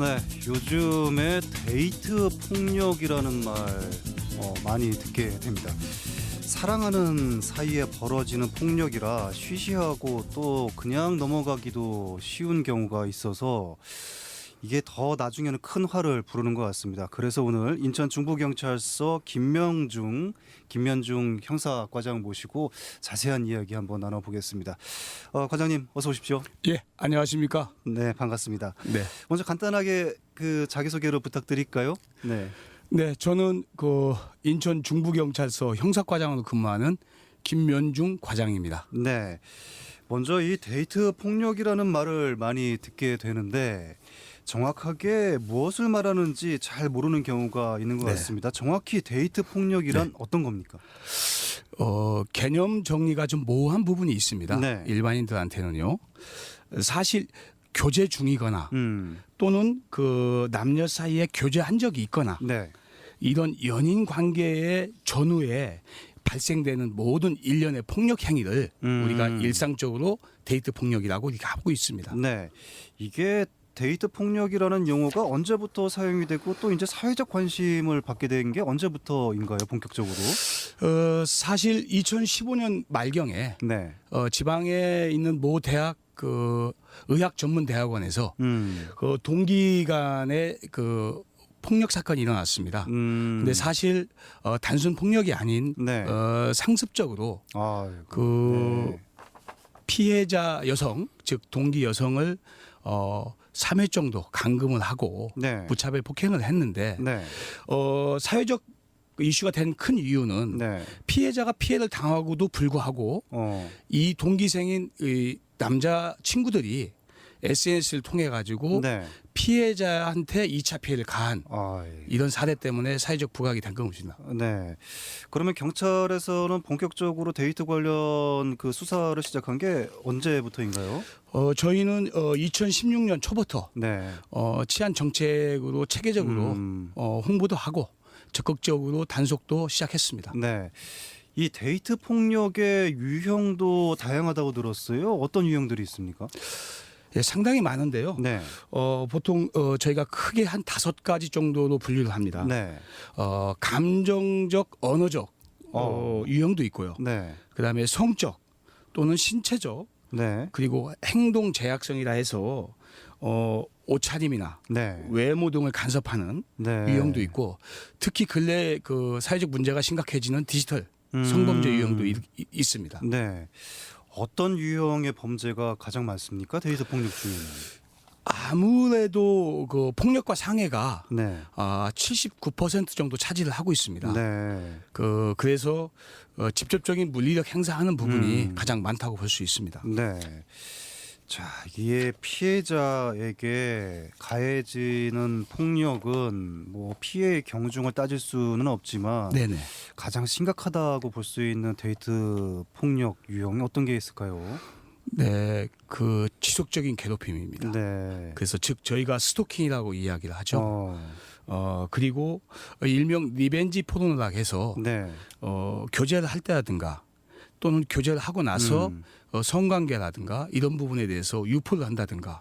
네, 요즘에 데이트 폭력이라는 말 많이 듣게 됩니다. 사랑하는 사이에 벌어지는 폭력이라 쉬쉬하고 또 그냥 넘어가기도 쉬운 경우가 있어서 이게 더 나중에는 큰 화를 부르는 것 같습니다. 그래서 오늘 인천 중부경찰서 김면중 형사과장 모시고 자세한 이야기 한번 나눠보겠습니다. 과장님 어서 오십시오. 예, 안녕하십니까? 네, 반갑습니다. 네. 먼저 간단하게 그 자기소개를 부탁드릴까요? 네. 네, 저는 그 인천 중부경찰서 형사과장으로 근무하는 김면중 과장입니다. 네. 먼저 이 데이트 폭력이라는 말을 많이 듣게 되는데 정확하게 무엇을 말하는지 잘 모르는 경우가 있는 것 네. 같습니다. 정확히 데이트 폭력이란 어떤 겁니까? 개념 정리가 좀 모호한 부분이 있습니다. 네. 일반인들한테는요. 사실 교제 중이거나 음. 또는 그 남녀 사이에 교제한 적이 있거나 네. 이런 연인 관계의 전후에 발생되는 모든 일련의 폭력 행위를 우리가 일상적으로 데이트 폭력이라고 이렇게 하고 있습니다. 네. 이게 데이트 폭력이라는 용어가 언제부터 사용이 되고 또 이제 사회적 관심을 받게 된 게 언제부터인가요, 본격적으로? 사실 2015년 말경에 네. 지방에 있는 모 대학 그 의학 전문 대학원에서 그 동기 간의 그 폭력 사건이 일어났습니다. 근데 사실 단순 폭력이 아닌 네. 상습적으로 아이고. 그 네. 피해자 여성 즉 동기 여성을 3회 정도 감금을 하고 네. 무차별 폭행을 했는데 네. 사회적 이슈가 된 큰 이유는 네. 피해자가 피해를 당하고도 불구하고 이 동기생인 이 남자 친구들이 SNS를 통해 가지고 네. 피해자한테 2차 피해를 가한 이런 사례 때문에 사회적 부각이 된 것입니다. 네. 그러면 경찰에서는 본격적으로 데이트 관련 그 수사를 시작한 게 언제부터인가요? 저희는 2016년 초부터 네. 치안 정책으로 체계적으로 홍보도 하고 적극적으로 단속도 시작했습니다. 네. 이 데이트 폭력의 유형도 다양하다고 들었어요. 어떤 유형들이 있습니까? 예, 상당히 많은데요. 네. 보통 저희가 크게 한 5가지 정도로 분류를 합니다. 네. 감정적, 언어적 유형도 있고요. 네. 그다음에 성적 또는 신체적 네. 그리고 행동 제약성이라 해서 옷차림이나 네. 외모 등을 간섭하는 네. 유형도 있고 특히 근래 그 사회적 문제가 심각해지는 디지털 성범죄 유형도 있습니다. 네. 어떤 유형의 범죄가 가장 많습니까? 데이트 폭력 중에는. 아무래도 그 폭력과 상해가 네. 79% 정도 차지를 하고 있습니다. 네. 그래서 직접적인 물리력 행사하는 부분이 가장 많다고 볼 수 있습니다. 네. 자, 이에 피해자에게 가해지는 폭력은 뭐 피해의 경중을 따질 수는 없지만 네네. 가장 심각하다고 볼 수 있는 데이트 폭력 유형이 어떤 게 있을까요? 네, 그 지속적인 괴롭힘입니다. 네. 그래서 즉 저희가 스토킹이라고 이야기를 하죠. 그리고 일명 리벤지 포르노라 해서 네. 교제를 할 때라든가 또는 교제를 하고 나서 성관계라든가 이런 부분에 대해서 유포를 한다든가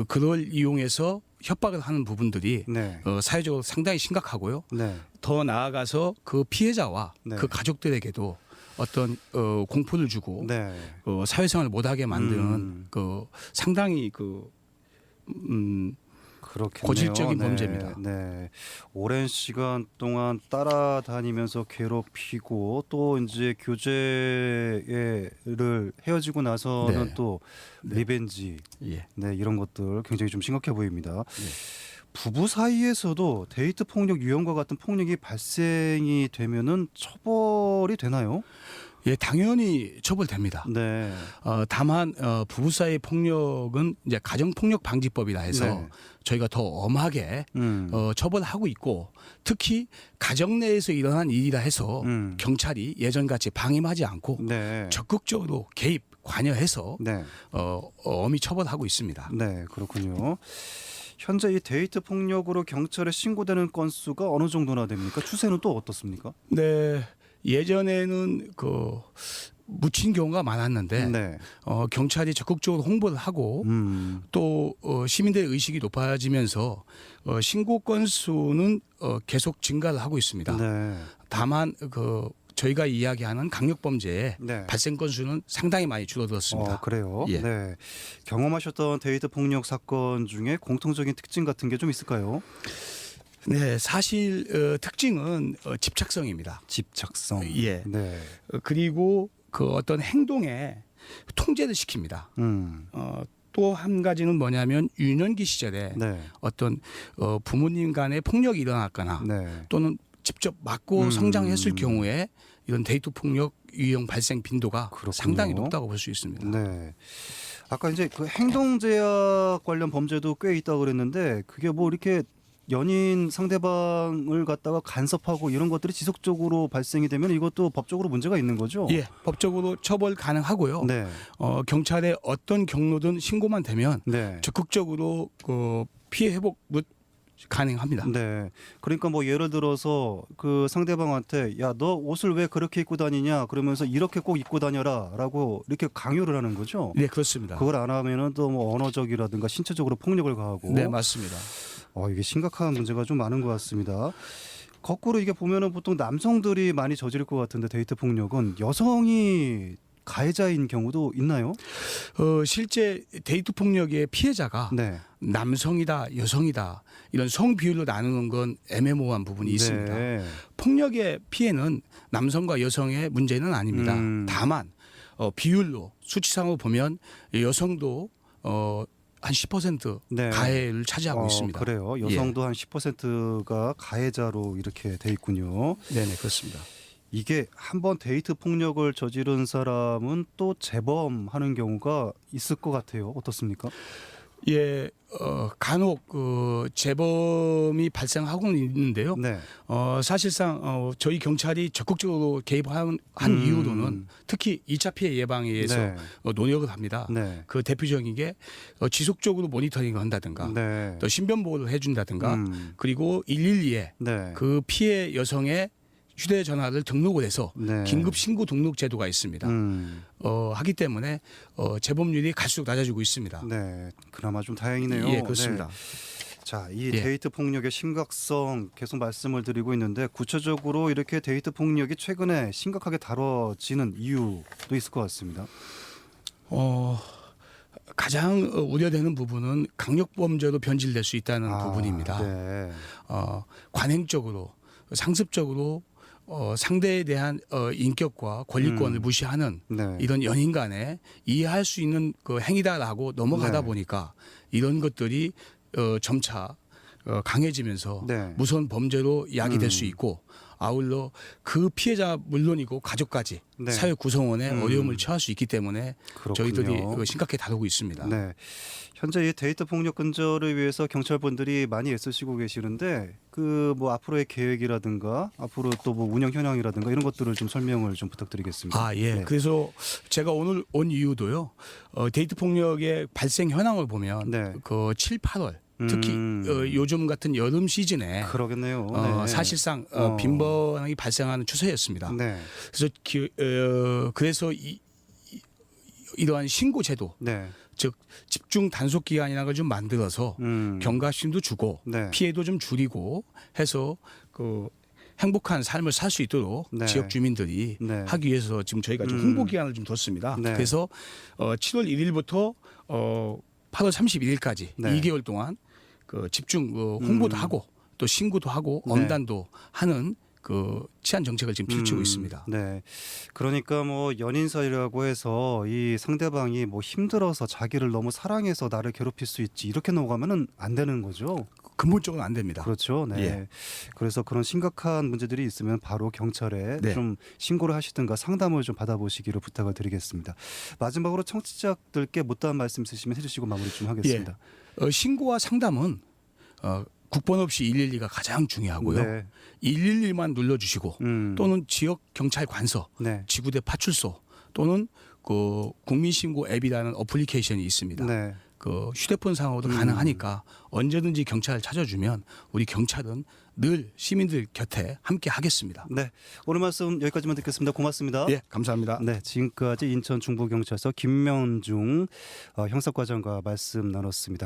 그걸 이용해서 협박을 하는 부분들이 네. 사회적으로 상당히 심각하고요. 네. 더 나아가서 그 피해자와 네. 그 가족들에게도 어떤 공포를 주고 네. 사회생활을 못하게 만드는 그 상당히 그렇겠네요. 고질적인 네, 범죄입니다. 네. 오랜 시간 동안 따라다니면서 괴롭히고 또 이제 교제를 헤어지고 나서는 네. 또 리벤지 예. 네, 이런 것들 굉장히 좀 심각해 보입니다. 부부 사이에서도 데이트 폭력 유형과 같은 폭력이 발생이 되면은 처벌이 되나요? 예, 당연히 처벌됩니다. 네. 다만 부부 사이 폭력은 이제 가정 폭력 방지법이라 해서 네. 저희가 더 엄하게 처벌하고 있고 특히 가정 내에서 일어난 일이라 해서 경찰이 예전같이 방임하지 않고 네. 적극적으로 개입 관여해서 네. 엄히 처벌하고 있습니다. 네, 그렇군요. 현재 이 데이트 폭력으로 경찰에 신고되는 건수가 어느 정도나 됩니까? 추세는 또 어떻습니까? 네, 예전에는 묻힌 경우가 많았는데 네. 경찰이 적극적으로 홍보를 하고 또 시민들의 의식이 높아지면서 신고 건수는 계속 증가를 하고 있습니다. 네. 다만 저희가 이야기하는 강력범죄의 네. 발생 건수는 상당히 많이 줄어들었습니다. 그래요? 예. 네. 경험하셨던 데이트 폭력 사건 중에 공통적인 특징 같은 게 좀 있을까요? 네, 사실 특징은 집착성입니다. 집착성. 예. 네. 그리고 그 어떤 행동에 통제를 시킵니다. 또 한 가지는 뭐냐면 유년기 시절에 네. 어떤 부모님 간의 폭력이 일어났거나 네. 또는 직접 맞고 성장했을 경우에 이런 데이트 폭력 유형 발생 빈도가 그렇군요. 상당히 높다고 볼 수 있습니다. 네. 아까 이제 그 행동제약 관련 범죄도 꽤 있다고 그랬는데 그게 뭐 이렇게 연인 상대방을 갖다가 간섭하고 이런 것들이 지속적으로 발생이 되면 이것도 법적으로 문제가 있는 거죠? 예, 법적으로 처벌 가능하고요. 네. 경찰에 어떤 경로든 신고만 되면 네. 적극적으로 피해 회복 가능합니다. 네. 그러니까 뭐 예를 들어서 그 상대방한테 야, 너 옷을 왜 그렇게 입고 다니냐 그러면서 이렇게 꼭 입고 다녀라라고 이렇게 강요를 하는 거죠. 네, 그렇습니다. 그걸 안 하면은 또 뭐 언어적이라든가 신체적으로 폭력을 가하고. 네, 맞습니다. 이게 심각한 문제가 좀 많은 것 같습니다. 거꾸로 이게 보면은 보통 남성들이 많이 저지를 것 같은데 데이트 폭력은 여성이 가해자인 경우도 있나요? 실제 데이트 폭력의 피해자가 네. 남성이다, 여성이다 이런 성 비율로 나누는 건 애매모호한 부분이 있습니다. 네. 폭력의 피해는 남성과 여성의 문제는 아닙니다. 다만 비율로 수치상으로 보면 여성도 한 10% 네. 가해를 차지하고 있습니다. 그래요. 여성도 한 10%가 가해자로 이렇게 돼 있군요. 네네, 그렇습니다. 이게 한번 데이트 폭력을 저지른 사람은 또 재범하는 경우가 있을 것 같아요. 어떻습니까? 예, 간혹 재범이 발생하고는 있는데요. 네. 사실상 저희 경찰이 적극적으로 개입한 이유로는 특히 2차 피해 예방에 의해서 네. 노력을 합니다. 네. 그 대표적인 게 지속적으로 모니터링을 한다든가 네. 또 신변 보호를 해준다든가 그리고 112에 네. 그 피해 여성의 휴대전화를 등록을 해서 네. 긴급 신고 등록 제도가 있습니다. 하기 때문에 재범률이 갈수록 낮아지고 있습니다. 네. 그나마 좀 다행이네요. 예, 그렇습니다. 네. 자, 이 예. 데이트 폭력의 심각성 계속 말씀을 드리고 있는데 구체적으로 이렇게 데이트 폭력이 최근에 심각하게 다뤄지는 이유도 있을 것 같습니다. 가장 우려되는 부분은 강력범죄로 변질될 수 있다는 부분입니다. 네. 관행적으로 상습적으로 상대에 대한 인격과 권리권을 무시하는 네. 이런 연인 간에 이해할 수 있는 그 행위다라고 넘어가다 네. 보니까 이런 것들이 점차 강해지면서 네. 무서운 범죄로 야기될 수 있고 아울러 그 피해자 물론이고 가족까지 네. 사회 구성원의 어려움을 처할 수 있기 때문에 그렇군요. 저희들이 심각하게 다루고 있습니다. 네. 현재 이 데이트 폭력 근절을 위해서 경찰분들이 많이 애쓰시고 계시는데 그 뭐 앞으로의 계획이라든가 앞으로 또 뭐 운영 현황이라든가 이런 것들을 좀 설명을 좀 부탁드리겠습니다. 예. 네. 그래서 제가 오늘 온 이유도요. 데이트 폭력의 발생 현황을 보면 네. 그 7, 8월 특히 요즘 같은 여름 시즌에 그러겠네요. 네. 사실상 빈번하게 발생하는 추세였습니다. 네. 그래서 이러한 신고 제도, 네. 즉 집중 단속 기간이라는 걸 좀 만들어서 경각심도 주고 네. 피해도 좀 줄이고 해서 그 행복한 삶을 살 수 있도록 네. 지역 주민들이 네. 하기 위해서 지금 저희가 좀 홍보 기간을 좀 뒀습니다. 네. 그래서 7월 1일부터 8월 31일까지 네. 2개월 동안 그 집중 홍보도 하고 또 신고도 하고 네. 엄단도 하는 그 치안 정책을 지금 펼치고 있습니다. 네. 그러니까 뭐 연인 사이라고 해서 이 상대방이 뭐 힘들어서 자기를 너무 사랑해서 나를 괴롭힐 수 있지 이렇게 넘어가면은 안 되는 거죠. 근본적으로는 안 됩니다. 그렇죠. 네. 예. 그래서 그런 심각한 문제들이 있으면 바로 경찰에 네. 좀 신고를 하시든가 상담을 좀 받아보시기를 부탁을 드리겠습니다. 마지막으로 청취자들께 못다한 말씀 있으시면 해주시고 마무리 좀 하겠습니다. 신고와 상담은 국번 없이 112가 가장 중요하고요. 네. 111만 눌러주시고 또는 지역 경찰 관서, 네. 지구대 파출소 또는 그 국민신고 앱이라는 어플리케이션이 있습니다. 네. 그 휴대폰 상황으로도 가능하니까 언제든지 경찰을 찾아주면 우리 경찰은 늘 시민들 곁에 함께 하겠습니다. 네, 오늘 말씀 여기까지만 듣겠습니다. 고맙습니다. 예, 감사합니다. 네, 지금까지 인천 중부경찰서 김명중 형사과장과 말씀 나눴습니다.